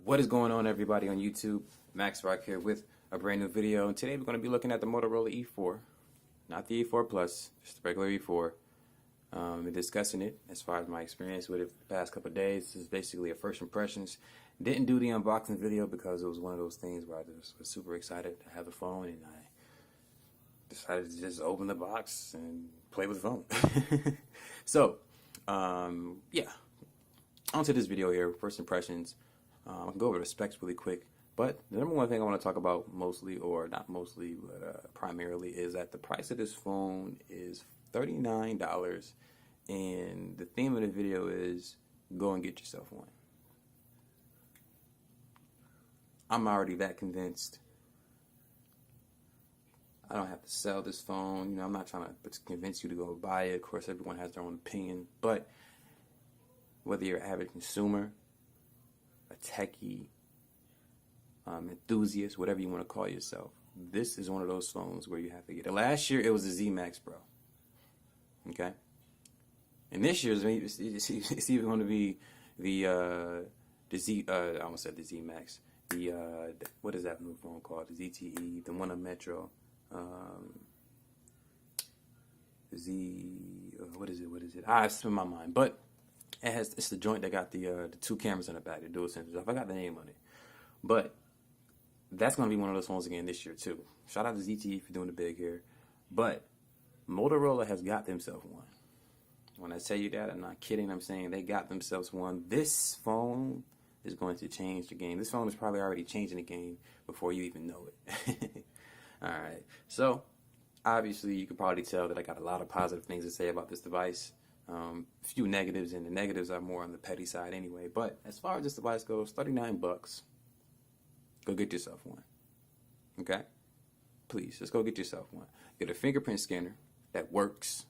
What is going on, everybody on YouTube? Max Rock here with a brand new video, and today we're going to be looking at the Motorola E4, not the E4 Plus, just the regular E4, and discussing it as far as my experience with it the past couple of days. This is basically a first impressions. Didn't do the unboxing video because it was one of those things where I just was super excited to have the phone, and I decided to just open the box and play with the phone. So, yeah, onto this video here, first impressions. I can go over the specs really quick, but the number one thing I want to talk about mostly, or not mostly, but primarily, is that the price of this phone is $39, and the theme of the video is go and get yourself one. I'm already that convinced. I don't have to sell this phone. You know, I'm not trying to convince you to go buy it. Of course, everyone has their own opinion, but whether you're an average consumer, a techie, enthusiast, whatever you want to call yourself, this is one of those phones where you have to get it. Last year, it was the Z Max Pro. Okay? And this year, it's even going to be the Z, I almost said the Z Max. What is that new phone called? The ZTE, the one on Metro. What is it? It's in my mind. But it's the joint that got the two cameras in the back, the dual sensors. I forgot the name on it. But that's going to be one of those phones again this year, too. Shout out to ZTE for doing the big here. But Motorola has got themselves one. When I tell you that, I'm not kidding. I'm saying they got themselves one. This phone is going to change the game. This phone is probably already changing the game before you even know it. All right. So, obviously, you can probably tell that I got a lot of positive things to say about this device. A few negatives, and the negatives are more on the petty side anyway. But as far as this device goes, $39. Go get yourself one. Okay? Please, just go get yourself one. Get a fingerprint scanner that works.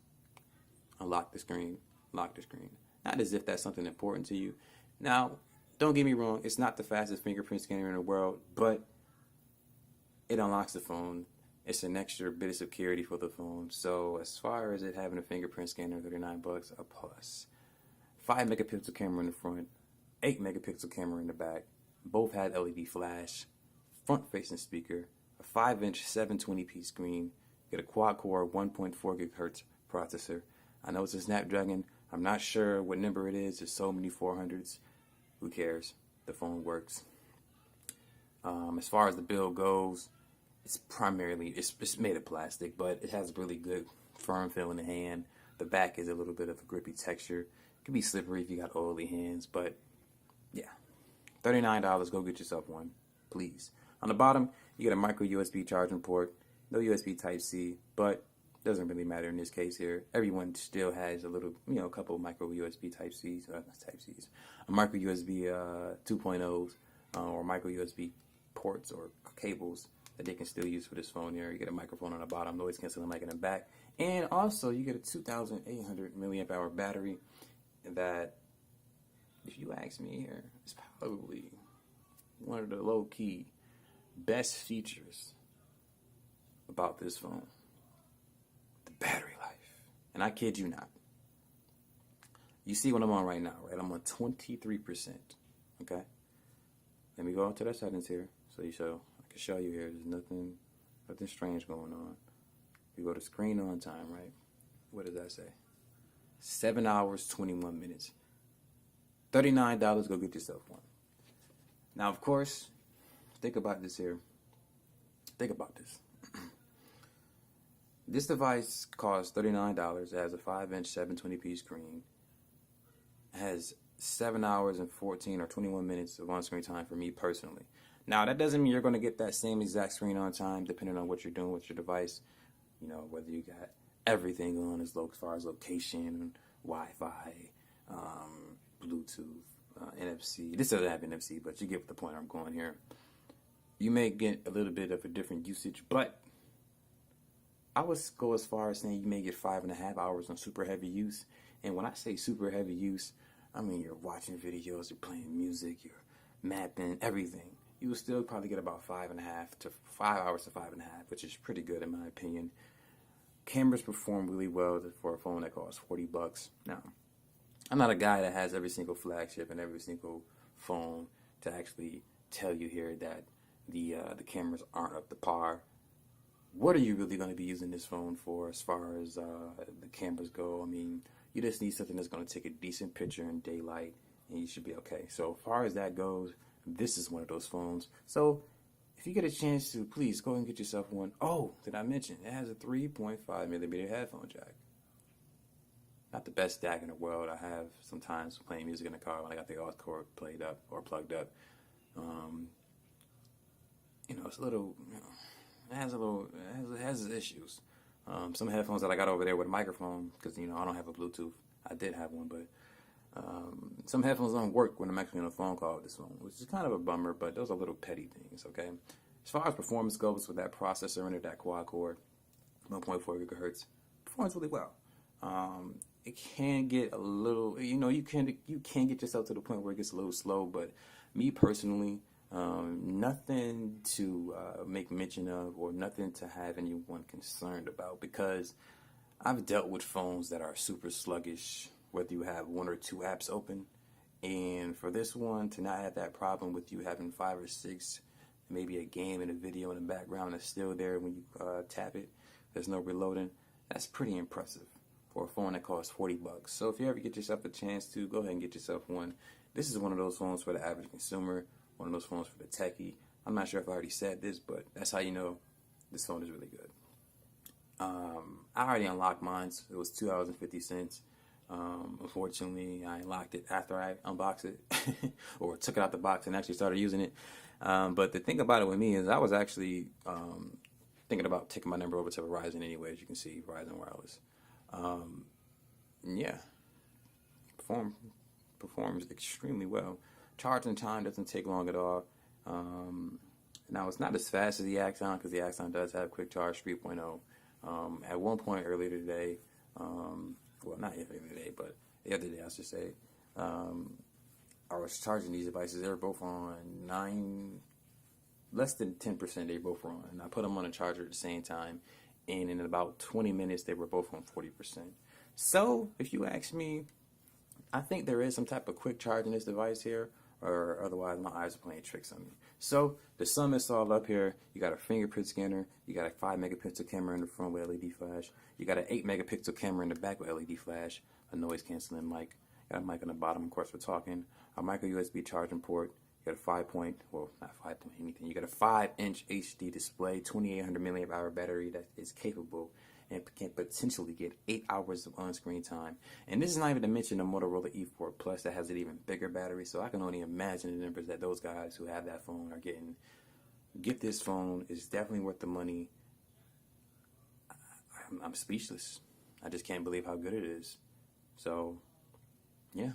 Unlock the screen. Lock the screen. Not as if that's something important to you. Now, don't get me wrong. It's not the fastest fingerprint scanner in the world, but it unlocks the phone. It's an extra bit of security for the phone. So as far as it having a fingerprint scanner, $39, a plus. 5 megapixel camera in the front, 8 megapixel camera in the back. Both had LED flash, front-facing speaker, a 5-inch 720p screen. Get a quad-core 1.4 gigahertz processor. I know it's a Snapdragon. I'm not sure what number it is. There's so many 400s. Who cares? The phone works. As far as the build goes, it's primarily, it's made of plastic, but it has really good firm feel in the hand. The back is a little bit of a grippy texture. It can be slippery if you got oily hands, but yeah. $39, go get yourself one, please. On the bottom, you get a micro USB charging port, no USB Type-C, but doesn't really matter in this case here. Everyone still has a little, a couple of micro USB Type-C's, a micro USB 2.0s, or micro USB ports or cables that they can still use for this phone here. You get a microphone on the bottom, noise canceling mic in the back, and also you get a 2,800 milliamp hour battery that, if you ask me here, is probably one of the low-key best features about this phone. The battery life. And I kid you not. You see what I'm on right now, right? I'm on 23%. Okay? Let me go into the settings here so I can show you here. There's nothing strange going on. You go to screen on time, right? What does that say? 7 hours, 21 minutes. $39, go get yourself one. Now, of course, think about this here. Think about this. This device costs $39. It has a 5-inch 720p screen. It has 7 hours and 14 or 21 minutes of on-screen time for me personally. Now, that doesn't mean you're going to get that same exact screen on time depending on what you're doing with your device. You know, whether you got everything on as far as location, Wi-Fi, Bluetooth, NFC. This doesn't have NFC, but you get the point I'm going here. You may get a little bit of a different usage, but I would go as far as saying you may get 5.5 hours on super heavy use. And when I say super heavy use, I mean you're watching videos, you're playing music, you're mapping, everything. You will still probably get about 5 hours to 5.5, which is pretty good in my opinion. Cameras perform really well for a phone that costs $40. Now, I'm not a guy that has every single flagship and every single phone to actually tell you here that the cameras aren't up to par. What are you really going to be using this phone for as far as the cameras go? I mean, you just need something that's going to take a decent picture in daylight, and you should be okay. So as far as that goes, this is one of those phones. So if you get a chance to, please go and get yourself one. Oh, did I mention it has a 3.5 millimeter headphone jack? Not the best jack in the world. I have sometimes playing music in the car when I got the aux cord played up or plugged up. It's a little, it has its issues. Some headphones that I got over there with a microphone, because, I don't have a Bluetooth. I did have one, but some headphones don't work when I'm actually on a phone call with this phone, which is kind of a bummer, but those are little petty things, okay? As far as performance goes with that processor under that quad core, 1.4 gigahertz, performs really well. It can get a little, you can get yourself to the point where it gets a little slow, but me personally, nothing to make mention of or nothing to have anyone concerned about, because I've dealt with phones that are super sluggish, whether you have one or two apps open, and for this one to not have that problem with you having 5 or 6, maybe a game and a video in the background that's still there when you tap it, there's no reloading, that's pretty impressive for a phone that costs $40. So if you ever get yourself a chance to, go ahead and get yourself one. This is one of those phones for the average consumer, one of those phones for the techie. I'm not sure if I already said this, but that's how you know this phone is really good. I already unlocked mine. It was $2.50. Unfortunately, I unlocked it after I unboxed it or took it out the box and actually started using it. But the thing about it with me is I was actually thinking about taking my number over to Verizon anyway. As you can see, Verizon Wireless. Yeah, performs extremely well. Charging time doesn't take long at all. Now, it's not as fast as the Axon, because the Axon does have Quick Charge 3.0. At one point earlier today, well, not earlier today, but the other day, I should say, I was charging these devices. They were both on less than 10%. They both were on, and I put them on a charger at the same time, and in about 20 minutes, they were both on 40%. So, if you ask me, I think there is some type of quick charge in this device here, or otherwise my eyes are playing tricks on me. So, to sum this all up here, you got a fingerprint scanner, you got a 5 megapixel camera in the front with LED flash, you got an 8 megapixel camera in the back with LED flash, a noise canceling mic, got a mic on the bottom, of course, for talking, a micro USB charging port, you got a 5 you got a 5-inch HD display, 2800 milliamp hour battery that is capable and can potentially get 8 hours of on-screen time. And this is not even to mention the Motorola E4 Plus that has an even bigger battery, so I can only imagine the numbers that those guys who have that phone are getting. Get this phone. It's definitely worth the money. I'm speechless. I just can't believe how good it is. So, yeah.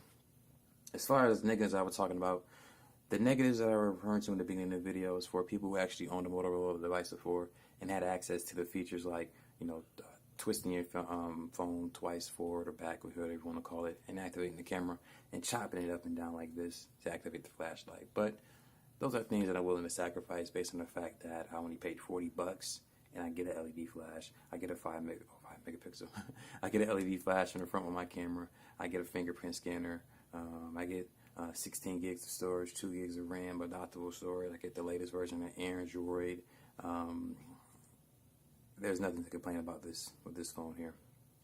As far as negatives I was talking about, the negatives that I was referring to in the beginning of the video is for people who actually owned a Motorola device before and had access to the features like, twisting your phone twice forward or back, or whatever you want to call it, and activating the camera and chopping it up and down like this to activate the flashlight. But those are things that I'm willing to sacrifice based on the fact that I only paid $40 and I get an LED flash. I get a 5 megapixel. I get an LED flash in the front with my camera. I get a fingerprint scanner. I get 16 gigs of storage, 2 gigs of RAM, adaptable storage. I get the latest version of Android. There's nothing to complain about with this phone here.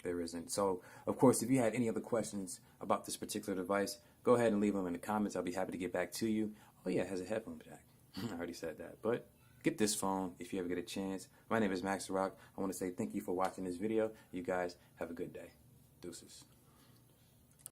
There isn't. So, of course, if you had any other questions about this particular device, go ahead and leave them in the comments. I'll be happy to get back to you. Oh, yeah, it has a headphone jack. I already said that. But get this phone if you ever get a chance. My name is Max Rock. I want to say thank you for watching this video. You guys have a good day. Deuces.